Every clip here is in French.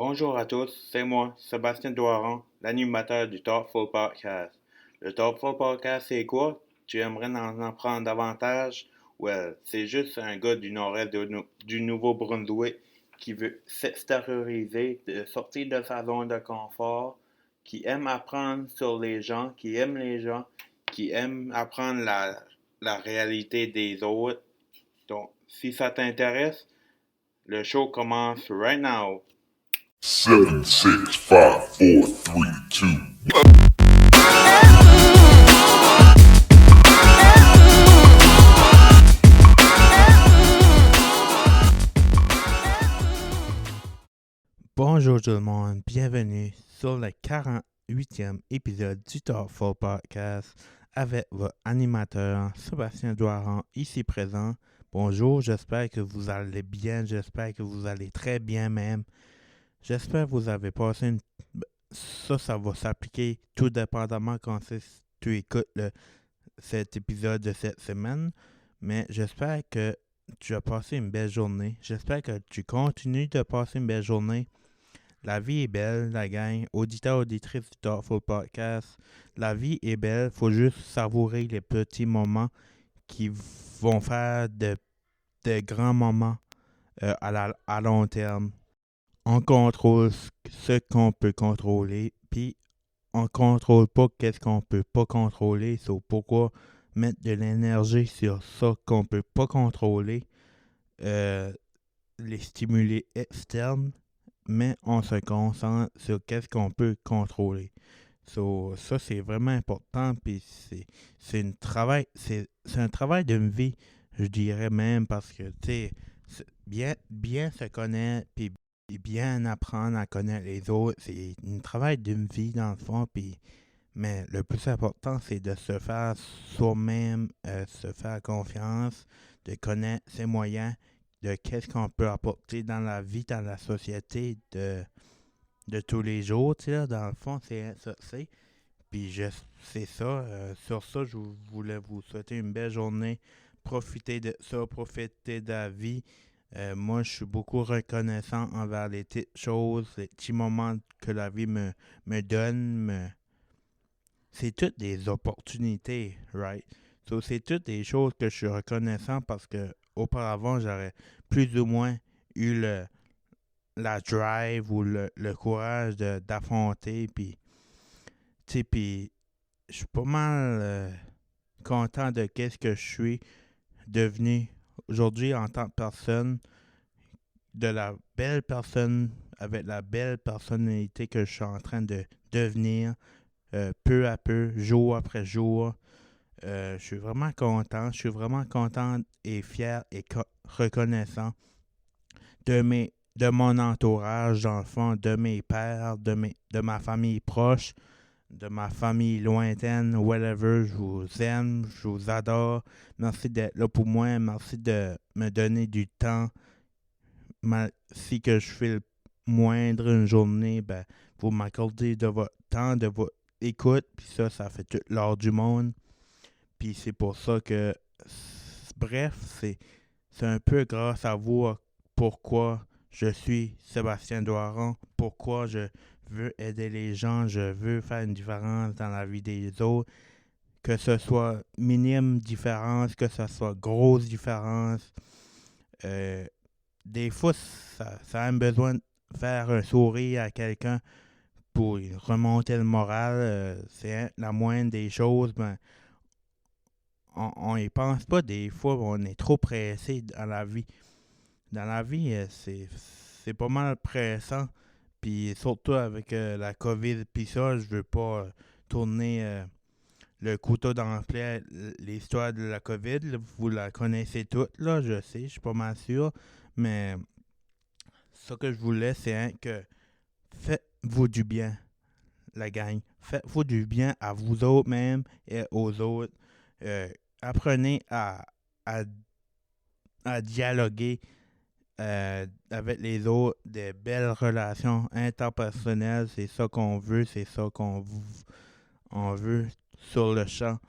Bonjour à tous, c'est moi, Sébastien Doiron, l'animateur du Thoughtful Podcast. Le Thoughtful Podcast, c'est quoi? Tu aimerais en apprendre davantage? Well, c'est juste un gars du nord-est du Nouveau-Brunswick qui veut s'extérioriser, de sortir de sa zone de confort, qui aime apprendre sur les gens, qui aime les gens, qui aime apprendre la réalité des autres. Donc, si ça t'intéresse, le show commence right now. 7, 6, 5, 4, 3, 2. Bonjour tout le monde, bienvenue sur le 48e épisode du Thoughtful Podcast avec votre animateur Sébastien Doiron ici présent. Bonjour, j'espère que vous allez bien, j'espère que vous allez très bien même. J'espère que vous avez passé une... Ça va s'appliquer tout dépendamment quand tu écoutes cet épisode de cette semaine. Mais j'espère que tu as passé une belle journée. J'espère que tu continues de passer une belle journée. La vie est belle, la gang. Auditeurs, auditrices du Thoughtful Podcast. La vie est belle. Faut juste savourer les petits moments qui vont faire de grands moments à long terme. On contrôle ce qu'on peut contrôler, puis on contrôle pas qu'est-ce qu'on peut pas contrôler. So pourquoi mettre de l'énergie sur ça qu'on peut pas contrôler, les stimuli externes, mais on se concentre sur qu'est-ce qu'on peut contrôler. So, ça, c'est vraiment important, puis c'est un travail d'une vie, je dirais même, parce que, tu sais, bien se connaître, puis bien apprendre à connaître les autres, c'est un travail d'une vie, dans le fond, puis mais le plus important, c'est de se faire soi-même, se faire confiance, de connaître ses moyens, de qu'est-ce qu'on peut apporter dans la vie, dans la société de tous les jours. Tu sais, là, dans le fond, c'est ça. Puis c'est ça. Sur ça, je voulais vous souhaiter une belle journée. Profitez de ça, profitez de la vie. Moi, je suis beaucoup reconnaissant envers les petites choses, les petits moments que la vie me donne, c'est toutes des opportunités, right? So, c'est toutes des choses que je suis reconnaissant parce que auparavant, j'aurais plus ou moins eu la drive ou le courage d'affronter. Puis, tu sais, puis je suis pas mal content de qu'est-ce que je suis devenu aujourd'hui en tant que personne, de la belle personne avec la belle personnalité que je suis en train de devenir peu à peu, jour après jour. Je suis vraiment content. Je suis vraiment content et fier et reconnaissant de mon entourage, dans le fond, de mes pères, de ma famille proche, de ma famille lointaine, whatever. Je vous aime, je vous adore. Merci d'être là pour moi. Merci de me donner du temps. Si que je fais le moindre une journée, ben, vous m'accordez de votre temps, de votre écoute. Puis ça fait tout l'or du monde. Puis c'est pour ça que, bref, c'est un peu grâce à vous pourquoi je suis Sébastien Doiron, pourquoi je veux aider les gens, je veux faire une différence dans la vie des autres, que ce soit minime différence, que ce soit grosse différence. Des fois, ça a besoin de faire un sourire à quelqu'un pour remonter le moral. C'est la moindre des choses, mais on y pense pas des fois, on est trop pressé dans la vie. Dans la vie, c'est pas mal pressant. Puis surtout avec la COVID, puis ça, je veux pas tourner le couteau dans le plaie. L'histoire de la COVID, là, vous la connaissez toute, là, je sais, je suis pas mal sûr. Mais ce que je voulais, c'est que faites-vous du bien, la gang. Faites-vous du bien à vous autres même et aux autres. Euh, Apprenez à, à dialoguer avec les autres, des belles relations interpersonnelles. C'est ça qu'on veut, c'est ça on veut sur le champ.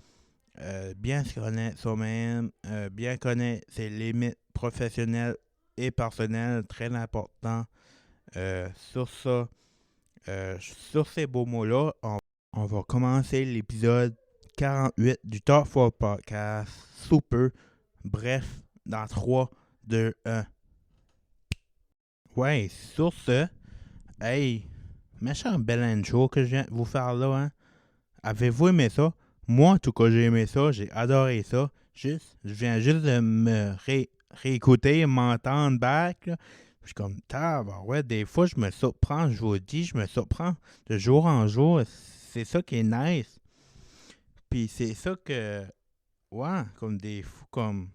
Bien se connaître soi-même, bien connaître ses limites professionnelles et personnelles, très important. Sur ça, sur ces beaux mots-là, on va commencer l'épisode 48 du Talk for Podcast. Super. Bref, dans 3, 2, 1. Ouais, sur ce, hey, méchant bel intro que je viens de vous faire là, hein. Avez-vous aimé ça? Moi, en tout cas, j'ai aimé ça, j'ai adoré ça. Je viens juste de me réécouter, m'entendre back, là. Je suis comme, ouais, des fois, je me surprends, je vous dis, je me surprends de jour en jour. C'est ça qui est nice. Puis c'est ça que, ouais, comme,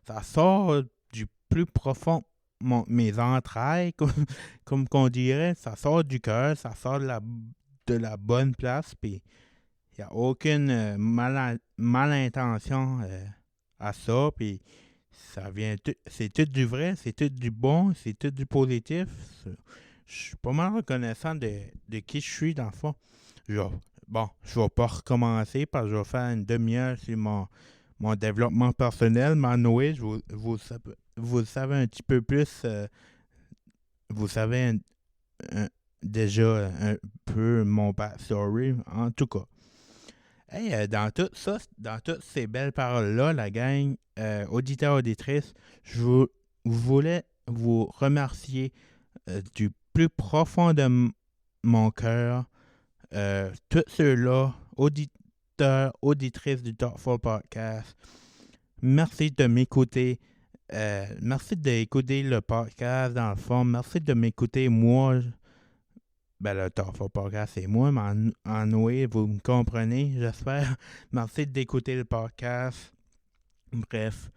ça sort du plus profond mes entrailles, comme qu'on dirait, ça sort du cœur, ça sort de la bonne place, puis il n'y a aucune malintention à ça, puis ça vient c'est tout du vrai, c'est tout du bon, c'est tout du positif. Je suis pas mal reconnaissant de qui je suis dans le fond. Bon, je vais pas recommencer parce que je vais faire une demi-heure sur mon développement personnel, mais Noé, vous savez un petit peu plus, vous savez déjà un peu mon backstory, en tout cas. Hey, dans tout ça, dans toutes ces belles paroles-là, la gang, auditeurs, auditrices, voulais vous remercier du plus profond de mon cœur. Tous ceux-là, auditeurs, auditrices du Thoughtful Podcast, merci de m'écouter. Merci d'écouter le podcast dans le fond. Merci de m'écouter moi. Ben, le Thoughtful Podcast, c'est moi, mais en Noé, vous me comprenez, j'espère. Merci d'écouter le podcast. Bref,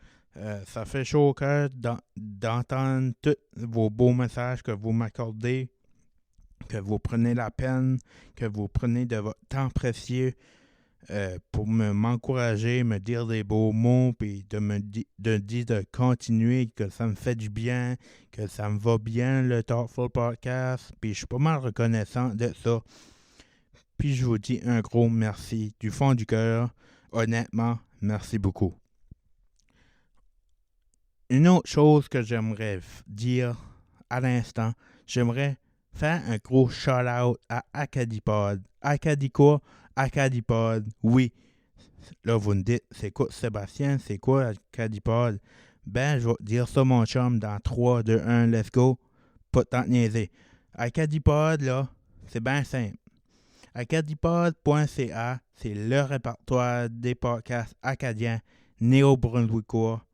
ça fait chaud au cœur d'entendre tous vos beaux messages que vous m'accordez, que vous prenez la peine, que vous prenez de votre temps précieux pour m'encourager, me dire des beaux mots, puis de dire de continuer, que ça me fait du bien, que ça me va bien, le Thoughtful Podcast, puis je suis pas mal reconnaissant de ça. Puis je vous dis un gros merci du fond du cœur. Honnêtement, merci beaucoup. Une autre chose que j'aimerais dire à l'instant, j'aimerais faire un gros shout-out à Acadipod. Acadie quoi? Acadipod, oui. Là, vous me dites, c'est quoi, Sébastien? C'est quoi Acadipod? Ben, je vais dire ça, mon chum, dans 3, 2, 1, let's go. Pas de temps de niaiser. Acadipod, là, c'est bien simple. Acadipod.ca, c'est le répertoire des podcasts acadiens néo-brunswickois.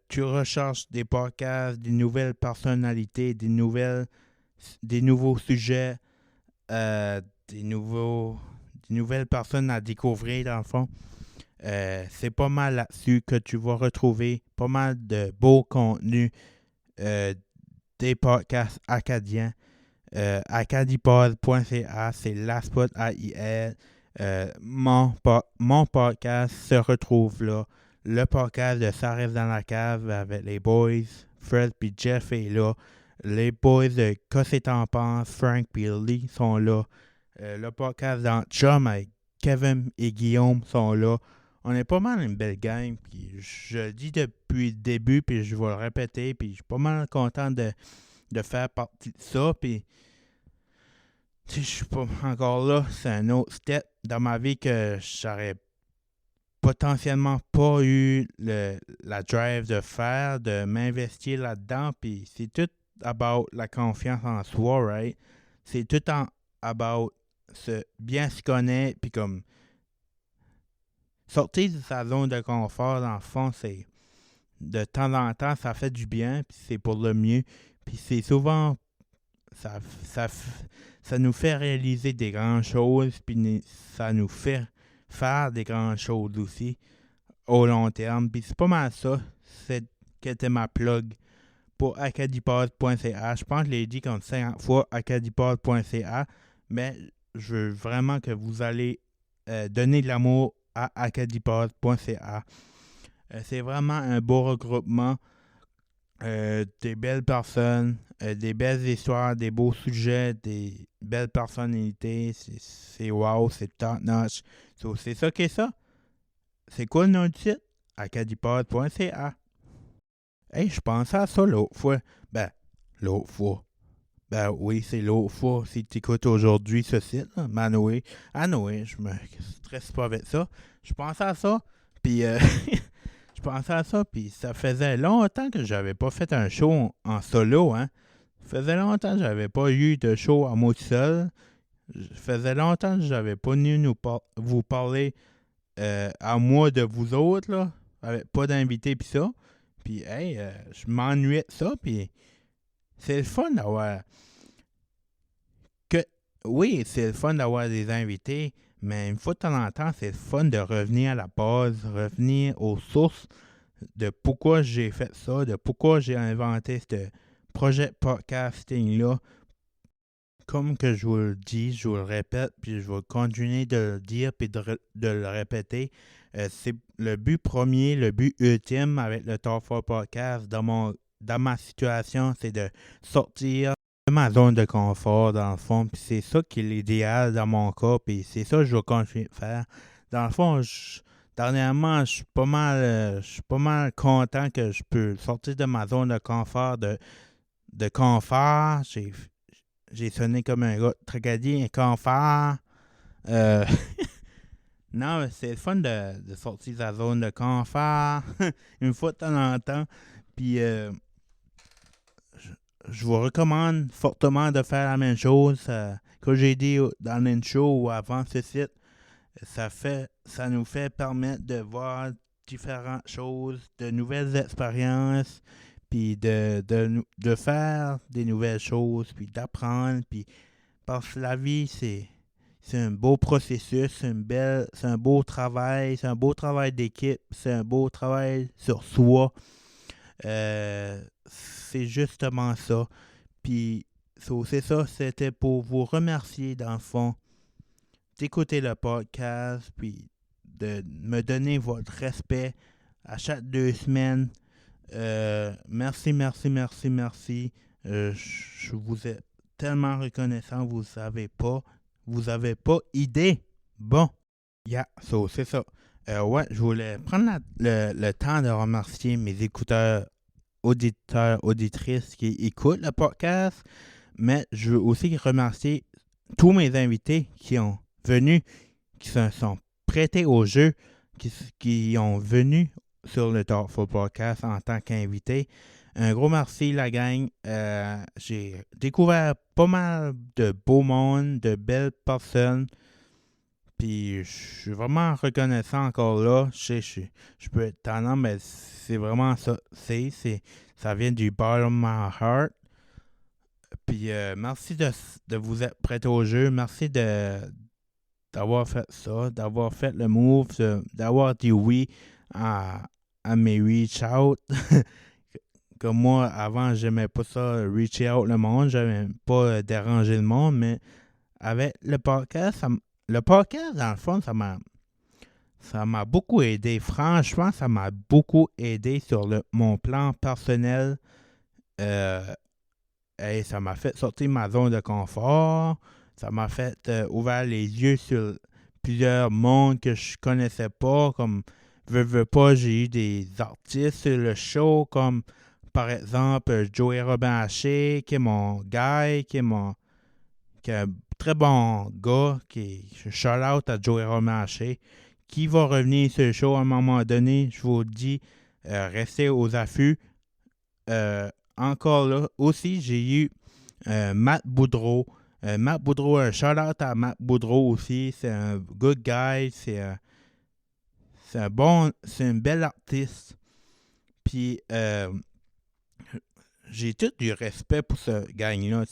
Tu recherches des podcasts, des nouvelles personnalités, des nouveaux sujets, des nouvelles personnes à découvrir dans le fond. C'est pas mal là-dessus que tu vas retrouver pas mal de beaux contenus des podcasts acadiens. Acadipod.ca, c'est l'Aspot AIL. Mon podcast se retrouve là. Le podcast de Ça reste dans la cave avec les boys. Fred puis Jeff est là. Les boys de Qu'est-ce que t'en penses? Frank puis Lee sont là. Le podcast dans Chum avec Kevin et Guillaume sont là. On est pas mal une belle gang. Puis je le dis depuis le début, puis je vais le répéter. Puis je suis pas mal content de faire partie de ça. Puis je suis pas encore là. C'est un autre step dans ma vie que j'aurais potentiellement pas eu la drive de faire, de m'investir là-dedans. Puis c'est tout about la confiance en soi, right? C'est tout about bien se connaître, puis comme sortir de sa zone de confort, dans le fond, c'est de temps en temps, ça fait du bien, puis c'est pour le mieux. Puis c'est souvent, ça nous fait réaliser des grandes choses, puis ça nous fait faire des grandes choses aussi au long terme. Puis c'est pas mal ça, qu'était ma plug pour acadipod.ca. Je pense que je l'ai dit comme 50 fois, acadipod.ca, mais je veux vraiment que vous allez donner de l'amour à acadipod.ca. C'est vraiment un beau regroupement, des belles personnes, des belles histoires, des beaux sujets, des belles personnalités. C'est wow, c'est top notch. So, c'est ça qu'est ça. C'est quoi le nom du site? acadipod.ca. Hey, je pensais à ça l'autre fois. Ben, l'autre fois. Ben oui, c'est l'autre fois. Si tu écoutes aujourd'hui ce site, là, mais Noé, je me stresse pas avec ça. Je pensais à ça, puis je pensais à ça, puis ça faisait longtemps que j'avais pas fait un show en solo, hein. Ça faisait longtemps que j'avais pas eu de show à moi tout seul. Ça faisait longtemps que j'avais pas venu vous parler à moi de vous autres, là, avec pas d'invités pis ça. Puis, hey, je m'ennuyais de ça, puis c'est le fun d'avoir... que Oui, c'est le fun d'avoir des invités, mais une fois de temps en temps, c'est le fun de revenir à la base, revenir aux sources de pourquoi j'ai fait ça, de pourquoi j'ai inventé ce projet podcasting-là. Comme que je vous le dis, je vous le répète, puis je vais continuer de le dire puis de le répéter. C'est le but premier, le but ultime avec le Talk for Podcast dans ma situation, c'est de sortir de ma zone de confort dans le fond. Puis c'est ça qui est l'idéal dans mon cas, puis c'est ça que je vais continuer de faire. Dans le fond, dernièrement, je suis pas mal content que je peux sortir de ma zone de confort, de confort. J'ai sonné comme un gars tracadie, un confort. Euh, non, mais c'est le fun de sortir de sa zone de confort une fois de temps en temps. Puis, je, je vous recommande fortement de faire la même chose. Comme j'ai dit dans l'intro ou avant ce site, ça nous fait permettre de voir différentes choses, de nouvelles expériences, puis de faire des nouvelles choses, puis d'apprendre, puis parce que la vie, c'est un beau processus, c'est un beau travail, c'est un beau travail d'équipe, c'est un beau travail sur soi. C'est justement ça. Puis, c'est ça, c'était pour vous remercier, dans le fond, d'écouter le podcast, puis de me donner votre respect à chaque 2 semaines. Merci, merci, merci, merci. Je vous ai tellement reconnaissant, vous avez pas idée. Bon, c'est ça. Ouais, je voulais prendre le temps de remercier mes écouteurs, auditeurs, auditrices qui écoutent le podcast, mais je veux aussi remercier tous mes invités qui ont venu, qui se sont prêtés au jeu, qui ont venu sur le Talkful Podcast en tant qu'invité. Un gros merci, la gang. J'ai découvert pas mal de beaux mondes, de belles personnes. Puis je suis vraiment reconnaissant encore là. Je peux être tannant, mais c'est vraiment ça. Ça vient du bottom of my heart. Puis merci de vous être prêté au jeu. Merci d'avoir fait ça, d'avoir fait le move, d'avoir dit oui à mes reach out. Comme moi, avant, j'aimais pas ça, reach out le monde. J'aimais pas déranger le monde, mais avec le podcast, le podcast, dans le fond, ça m'a beaucoup aidé. Franchement, ça m'a beaucoup aidé sur mon plan personnel. Et ça m'a fait sortir ma zone de confort. Ça m'a fait ouvrir les yeux sur plusieurs mondes que je connaissais pas. Comme, veux pas, j'ai eu des artistes sur le show, comme par exemple Joey Robin Haché, qui est mon guy, qui est un très bon gars, shout out à Joey Robin Haché, qui va revenir sur le show à un moment donné. Je vous le dis, restez aux affûts. Encore là, aussi, j'ai eu Matt Boudreau. Matt Boudreau, un shout-out à Matt Boudreau aussi. C'est un good guy. C'est un bel artiste. Puis, j'ai tout du respect pour ce gang-là,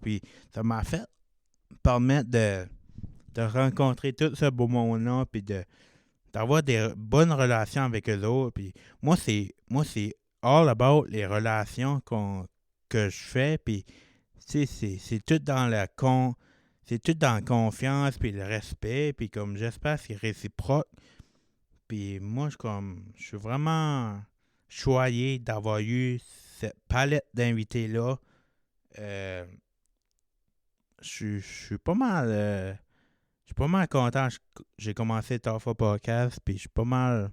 puis ça m'a fait permettre de rencontrer tout ce beau monde-là, puis d'avoir des bonnes relations avec eux autres. Puis moi, c'est all about les relations que je fais, puis c'est tout dans c'est tout dans la confiance, puis le respect, puis comme j'espère c'est réciproque. Puis moi, je suis vraiment choyé d'avoir eu cette palette d'invités-là. Je suis pas mal... je suis pas mal content. J'ai commencé Talk Podcast, puis je suis pas mal...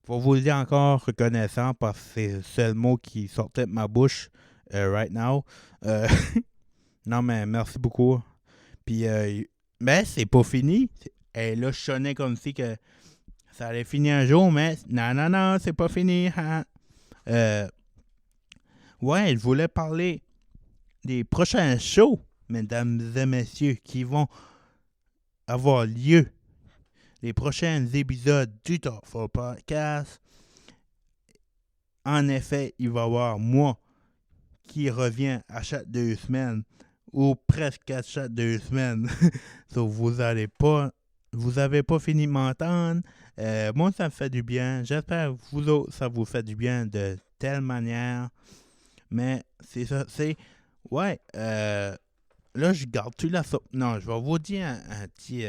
Faut vous le dire encore, reconnaissant, parce que c'est le seul mot qui sortait de ma bouche right now. Non, mais merci beaucoup. Puis, mais c'est pas fini. Là, je sonnais comme si que ça allait finir un jour, mais non, c'est pas fini. Hein. Ouais, je voulais parler des prochains shows, mesdames et messieurs, qui vont avoir lieu. Les prochains épisodes du Talk for Podcast. En effet, il va y avoir moi qui revient à chaque 2 semaines ou presque à chaque 2 semaines. So, vous avez pas fini de m'entendre. Moi, ça me fait du bien. J'espère que vous autres, ça vous fait du bien de telle manière. Mais c'est ça, c'est... Ouais, là, je garde tout la soupe. Non, je vais vous dire un petit...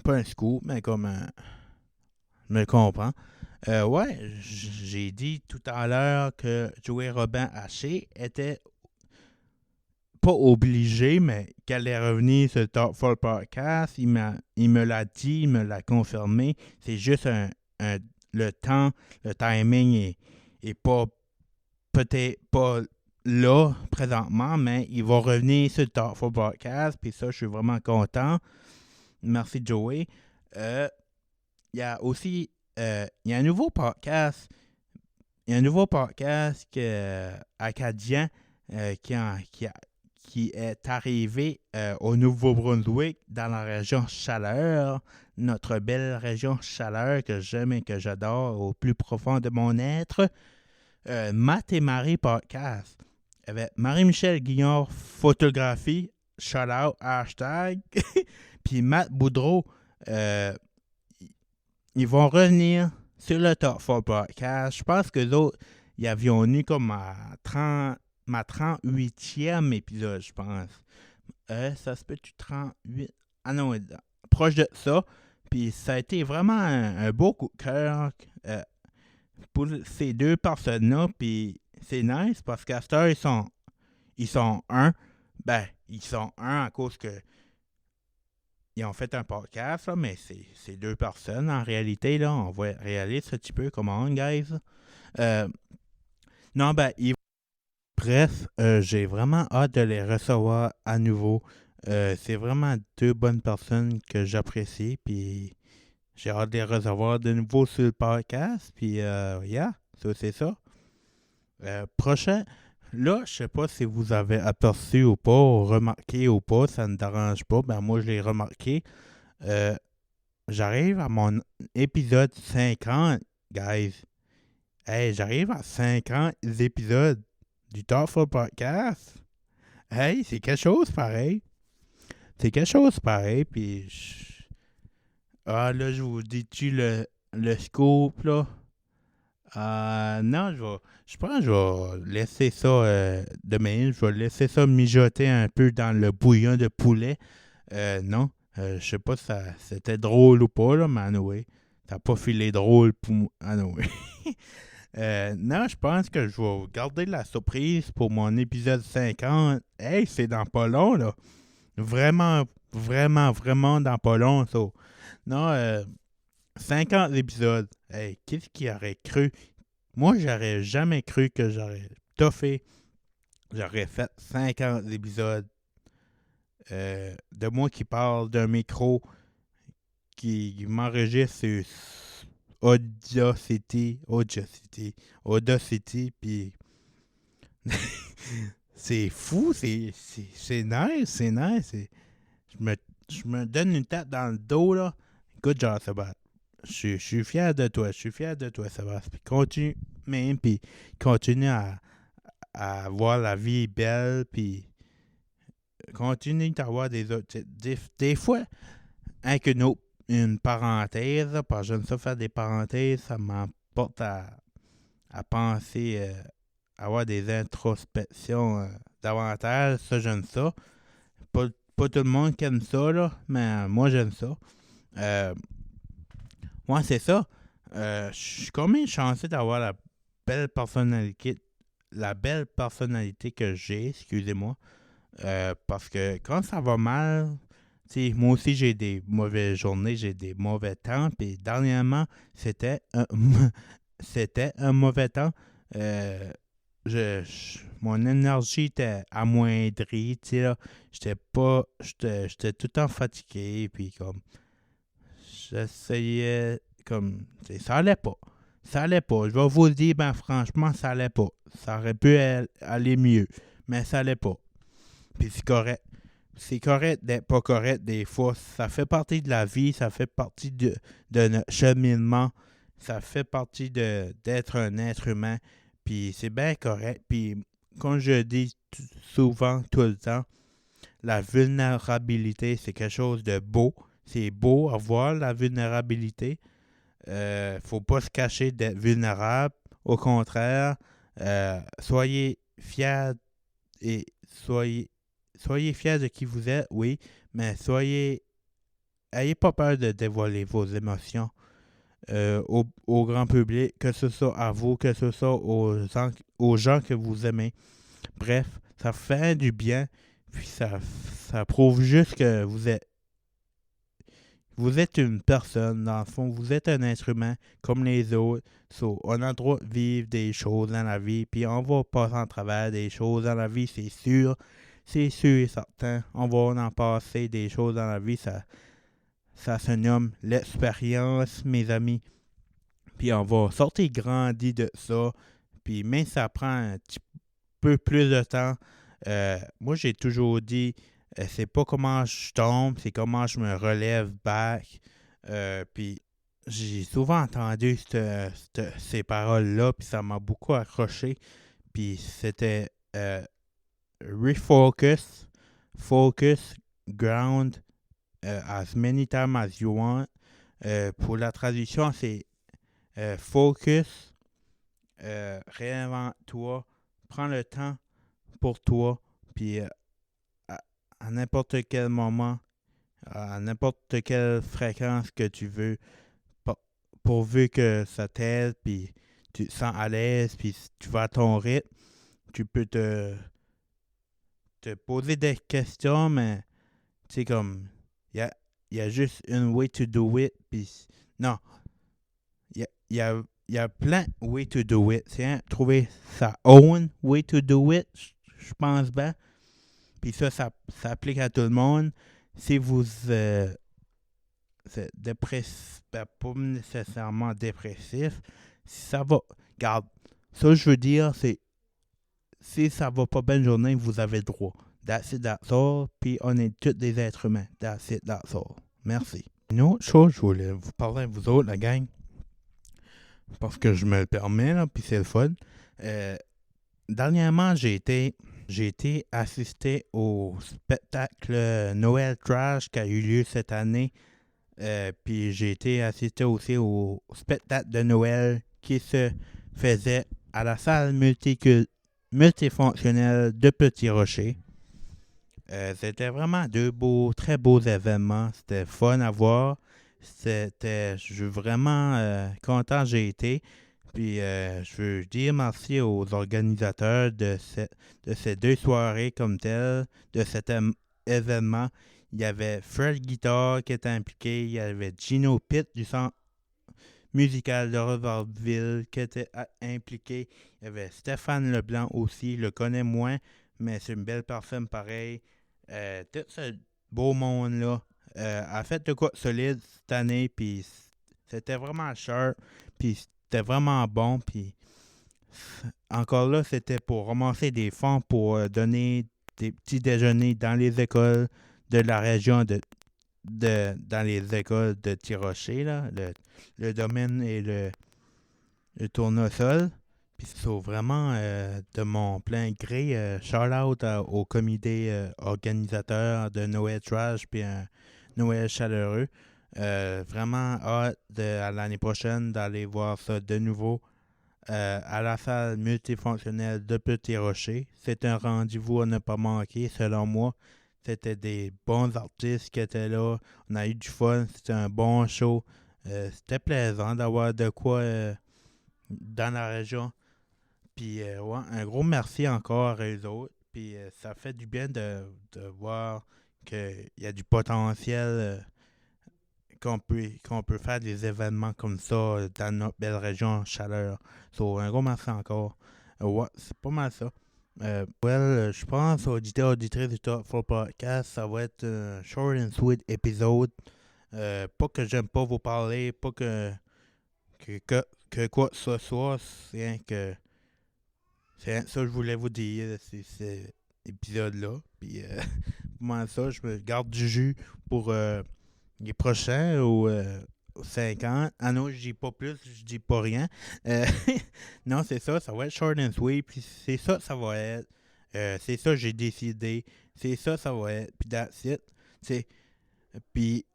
pas un scoop, mais comme un... Je me comprends. Ouais, j'ai dit tout à l'heure que Joey Robin Haché était pas obligé, mais qu'elle est revenue sur le Talk for Podcast. Il me l'a dit, il me l'a confirmé. C'est juste le temps, le timing est pas peut-être pas là présentement, mais il va revenir sur le Talk for Podcast. Puis ça, je suis vraiment content. Merci Joey. Il y a aussi il y a un nouveau podcast. Il y a un nouveau podcast acadien qui est arrivé au Nouveau-Brunswick, dans la région Chaleur, notre belle région Chaleur que j'aime et que j'adore au plus profond de mon être. Matt et Marie podcast avec Marie-Michel Guignard photographie, shout out, hashtag, puis Matt Boudreau, ils vont revenir sur le Talk for Podcast. Je pense que l'autre, ils avaient eu comme ma 38e épisode, je pense. Ça se peut-tu 38? Ah non, proche de ça. Puis ça a été vraiment un beau coup de cœur pour ces deux personnes-là. Puis c'est nice parce qu'à cette heure, ils sont un. Ben, ils sont un à cause que ils ont fait un podcast, là, mais c'est 2 personnes en réalité. Là, on va réaliser un petit peu comment, guys. Non, ben, bref, j'ai vraiment hâte de les recevoir à nouveau. C'est vraiment 2 bonnes personnes que j'apprécie, puis j'ai hâte de les recevoir de nouveau sur le podcast, puis yeah, ça c'est ça. Prochain, là, je sais pas si vous avez aperçu ou pas, ou remarqué ou pas, ça ne dérange pas, ben moi je l'ai remarqué. J'arrive à mon épisode 50, guys. Hey, j'arrive à 50 épisodes du Talk for Podcast. Hey, c'est quelque chose pareil. C'est quelque chose pareil, puis... Ah, là, je vous dis-tu le scoop, là? Non, je pense que je vais laisser ça demain. Je vais laisser ça mijoter un peu dans le bouillon de poulet. Non, je sais pas si c'était drôle ou pas, là, mais anyway, t'as pas filé drôle pour moi. Anyway. Non, je pense que je vais garder la surprise pour mon épisode 50. Hey, c'est dans pas long, là. Vraiment, vraiment, vraiment dans pas long, ça. Non, 50 épisodes. Hey, qu'est-ce qui aurait cru? Moi, j'aurais jamais cru que j'aurais toffé. J'aurais fait 50 épisodes de moi qui parle d'un micro qui m'enregistre sur Audacity, puis c'est fou, c'est nice, c'est nice. Je me donne une tape dans le dos, là. Good job, Sébastien. Je suis fier de toi, Sébastien. Puis continue, même, puis continue à voir la vie belle, puis continue d'avoir des autres. Des fois, avec une parenthèse, là, parce que j'aime ça faire des parenthèses, ça m'emporte à penser, avoir des introspections davantage. Ça, j'aime ça. Pas tout le monde qui aime ça, là, mais moi, j'aime ça. Ouais, c'est ça. Je suis quand même chanceux d'avoir la belle personnalité que j'ai, excusez-moi. Parce que quand ça va mal, moi aussi j'ai des mauvaises journées, j'ai des mauvais temps. Puis dernièrement, c'était un mauvais temps. Mon énergie était amoindrie, tu sais, là. J'étais tout le temps fatigué, puis comme, j'essayais, comme, tu sais, ça allait pas. Ça allait pas. Je vais vous le dire, ben franchement, ça allait pas. Ça aurait pu aller mieux, mais ça allait pas. Puis c'est correct. C'est correct d'être pas correct des fois. Ça fait partie de la vie, ça fait partie de notre cheminement. Ça fait partie d'être un être humain. Puis c'est bien correct. Puis comme je dis souvent, tout le temps, la vulnérabilité, c'est quelque chose de beau. C'est beau à voir la vulnérabilité. Faut pas se cacher d'être vulnérable. Au contraire, soyez fiers et soyez fiers de qui vous êtes, oui, mais ayez pas peur de dévoiler vos émotions au grand public, que ce soit à vous, que ce soit aux gens que vous aimez. Bref, ça fait du bien, puis ça prouve juste que vous êtes une personne, dans le fond, vous êtes un être humain comme les autres. So, on a le droit de vivre des choses dans la vie, puis on va passer en travers des choses dans la vie, c'est sûr. C'est sûr et certain. On va en passer des choses dans la vie, ça se nomme l'expérience, mes amis. Puis on va sortir grandi de ça. Puis même si ça prend un petit peu plus de temps, moi j'ai toujours dit, c'est pas comment je tombe, c'est comment je me relève back. Puis j'ai souvent entendu ces paroles-là, puis ça m'a beaucoup accroché. Puis c'était refocus, focus, ground, as many times as you want. Pour la traduction, c'est focus, réinvente-toi, prends le temps pour toi, puis à n'importe quel moment, à n'importe quelle fréquence que tu veux, pourvu que ça t'aide, puis tu te sens à l'aise, puis si tu vas à ton rythme, tu peux te poser des questions, mais tu sais, comme, il y a juste une way to do it, puis non, il y a plein de way to do it. C'est hein, trouver sa own way to do it, je pense bien. Puis ça s'applique à tout le monde. Si vous êtes dépressif, ben, pas nécessairement dépressif, si ça va, regarde, ça je veux dire, c'est si ça va pas bien une journée, vous avez le droit. That's it, that's all. Puis on est tous des êtres humains. That's it, that's all. Merci. Une autre chose, je voulais vous parler à vous autres, la gang, parce que je me le permets, là, puis c'est le fun. Dernièrement, j'ai été assister au spectacle Noël Trash qui a eu lieu cette année. Puis j'ai été assister aussi au spectacle de Noël qui se faisait à la salle multifonctionnelle de Petit Rocher. C'était vraiment très beaux événements. C'était fun à voir. Je suis vraiment content que j'ai été. Puis je veux dire merci aux organisateurs de ces deux soirées comme telles, de cet événement. Il y avait Fred Guitar qui était impliqué, il y avait Gino Pitt du centre musical de Revarville qui était impliqué. Il y avait Stéphane Leblanc aussi, je le connais moins, mais c'est une belle personne pareil. Tout ce beau monde-là a fait de quoi solide cette année, puis c'était vraiment sharp, puis c'était vraiment bon, puis encore là, c'était pour ramasser des fonds pour donner des petits déjeuners dans les écoles de la région dans les écoles de Tirocher, là, le domaine et le tournesol. Puis c'est vraiment de mon plein gré, shout-out au comité organisateur de Noël Trash puis un Noël chaleureux. Vraiment hâte à l'année prochaine d'aller voir ça de nouveau à la salle multifonctionnelle de Petit Rocher. C'est un rendez-vous à ne pas manquer, selon moi. C'était des bons artistes qui étaient là. On a eu du fun. C'était un bon show. C'était plaisant d'avoir de quoi dans la région. Puis, ouais, un gros merci encore à eux autres. Puis, ça fait du bien de voir qu'il y a du potentiel qu'on peut faire des événements comme ça dans notre belle région Chaleur. So, un gros merci encore. Ouais, c'est pas mal ça. Je pense aux auditeurs auditrices du Top 4 Podcast, ça va être un short and sweet épisode. Pas que j'aime pas vous parler, pas que quoi que ce soit, c'est rien que c'est ça que je voulais vous dire, c'est cet épisode-là. Puis, moi, ça, je me garde du jus pour les prochains ou 50. Ah non, je dis pas plus, je dis pas rien. Euh, non, c'est ça va être short and sweet. Puis c'est ça va être. C'est ça j'ai décidé. C'est ça va être. Puis that's it. C'est puis,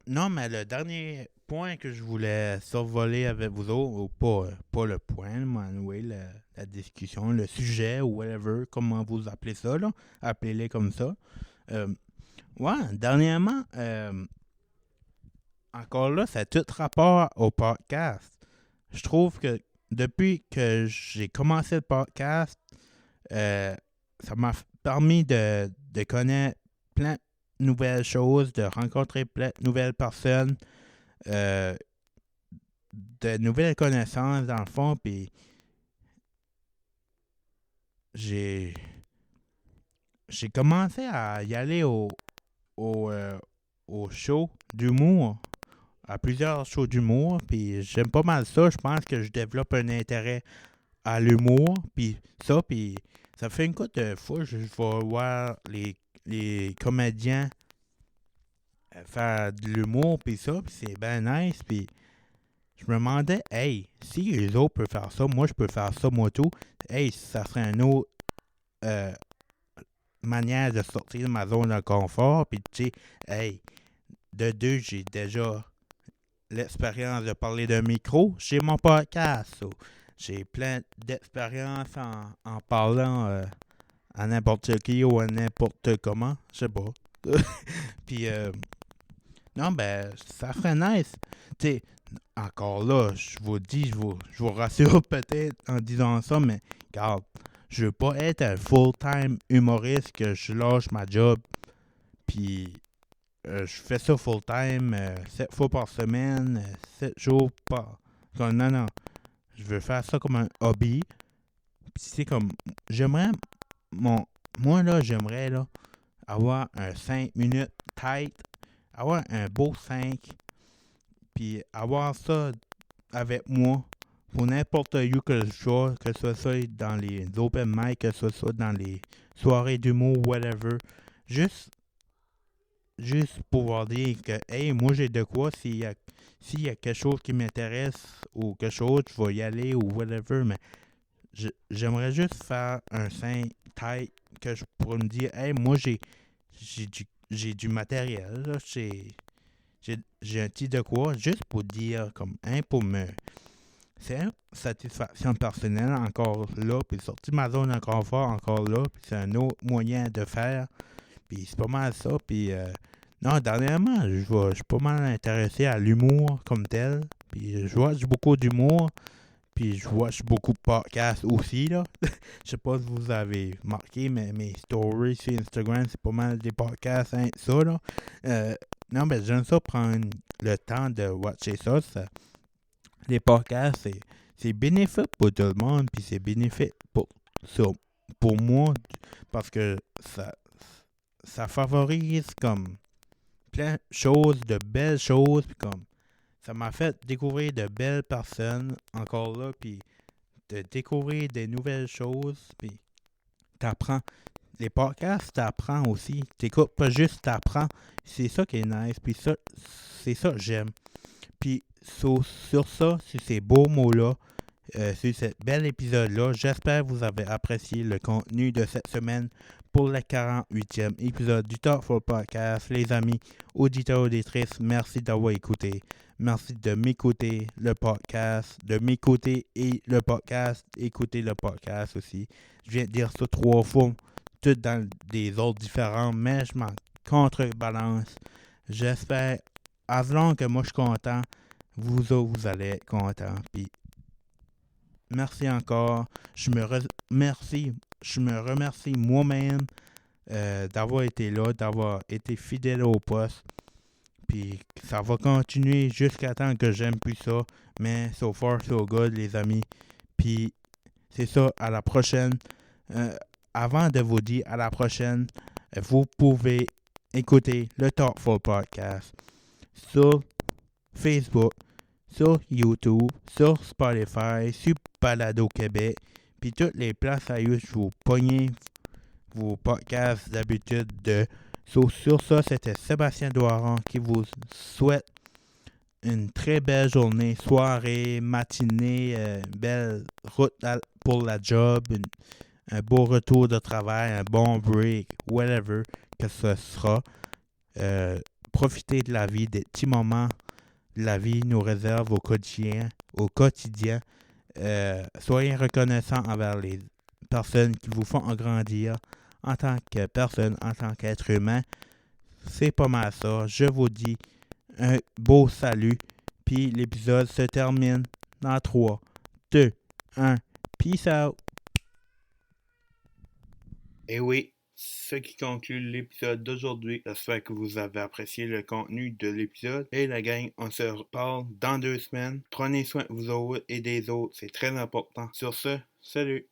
non, mais le dernier point que je voulais survoler avec vous autres, ou pas le point, mais anyway, la discussion, le sujet, ou whatever, comment vous appelez ça, là, appelez-les comme ça. Dernièrement, encore là, ça a tout rapport au podcast. Je trouve que depuis que j'ai commencé le podcast, ça m'a permis de connaître plein nouvelles choses, de rencontrer plein de nouvelles personnes, de nouvelles connaissances dans le fond, puis j'ai commencé à y aller au show d'humour, à plusieurs shows d'humour, puis j'aime pas mal ça, je pense que je développe un intérêt à l'humour, puis ça fait une couple de fois, je vais voir les comédiens faire de l'humour, puis ça, puis c'est bien nice, puis je me demandais, hey, si les autres peuvent faire ça, moi je peux faire ça, moi tout, hey, ça serait une autre manière de sortir de ma zone de confort, puis tu sais, hey, de deux, j'ai déjà l'expérience de parler d'un micro chez mon podcast, so, j'ai plein d'expérience en parlant à n'importe qui ou à n'importe comment, je sais pas. Puis, non, ben, ça serait nice. Tu sais, encore là, je vous dis, je vous rassure peut-être en disant ça, mais regarde, je veux pas être un full-time humoriste que je lâche ma job, puis je fais ça full-time, 7 fois par semaine, 7 jours par... Non, je veux faire ça comme un hobby. Puis c'est comme, j'aimerais, moi là, j'aimerais là, avoir un 5 minutes tight, avoir un beau 5, puis avoir ça avec moi pour n'importe où que je sois, que ce soit dans les open mic, que ce soit dans les soirées d'humour, whatever. Juste pouvoir dire que, hey, moi j'ai de quoi, s'il y a quelque chose qui m'intéresse ou quelque chose, je vais y aller ou whatever, mais j'aimerais juste faire un 5 tight que je pourrais me dire, hey, moi j'ai du matériel, là, j'ai un petit de quoi, juste pour dire, comme, pour me... C'est une satisfaction personnelle encore là, puis sortir de ma zone de confort encore là, puis c'est un autre moyen de faire, puis c'est pas mal ça, puis non, dernièrement, je suis pas mal intéressé à l'humour comme tel, puis je watch beaucoup d'humour, puis je watch beaucoup de podcasts aussi, là. Je sais pas si vous avez marqué, mais mes stories sur Instagram, c'est pas mal des podcasts, ça, là. Non, mais j'aime ça prendre le temps de watcher ça. Les podcasts, c'est bénéfique pour tout le monde, puis c'est bénéfique pour moi, parce que ça favorise comme plein de choses, de belles choses, puis comme ça m'a fait découvrir de belles personnes encore là, puis de découvrir des nouvelles choses, puis t'apprends. Les podcasts, t'apprends aussi. T'écoutes pas juste, t'apprends. C'est ça qui est nice, puis ça, c'est ça que j'aime. Puis sur ça, sur ces beaux mots-là, sur ce bel épisode-là, j'espère que vous avez apprécié le contenu de cette semaine pour le 48e épisode du Top 4 Podcast. Les amis, auditeurs, auditrices, merci d'avoir écouté. Merci de m'écouter le podcast, écouter le podcast aussi. Je viens de dire ça 3 fois, tout dans des ordres différents, mais je m'en contrebalance. J'espère, as long que moi je suis content, vous autres, vous allez être contents. Puis, merci encore. Je me remercie moi-même d'avoir été là, d'avoir été fidèle au poste. Puis ça va continuer jusqu'à temps que j'aime plus ça. Mais so far, so good, les amis. Puis c'est ça, à la prochaine. Avant de vous dire à la prochaine, vous pouvez écouter le Thoughtful Podcast sur Facebook, sur YouTube, sur Spotify, sur Balado Québec, puis toutes les places à où vous pognez vos podcasts d'habitude de. Sur ça, c'était Sébastien Doiron qui vous souhaite une très belle journée, soirée, matinée, belle route pour la job, un beau retour de travail, un bon break, whatever que ce sera. Profitez de la vie, des petits moments de la vie nous réserve au quotidien. Soyez reconnaissants envers les personnes qui vous font grandir en tant que personne, en tant qu'être humain. C'est pas mal ça. Je vous dis un beau salut. Puis l'épisode se termine dans 3, 2, 1. Peace out. Et oui, ce qui conclut l'épisode d'aujourd'hui. J'espère que vous avez apprécié le contenu de l'épisode. Et la gang, on se reparle dans 2 semaines. Prenez soin de vous autres et des autres. C'est très important. Sur ce, salut!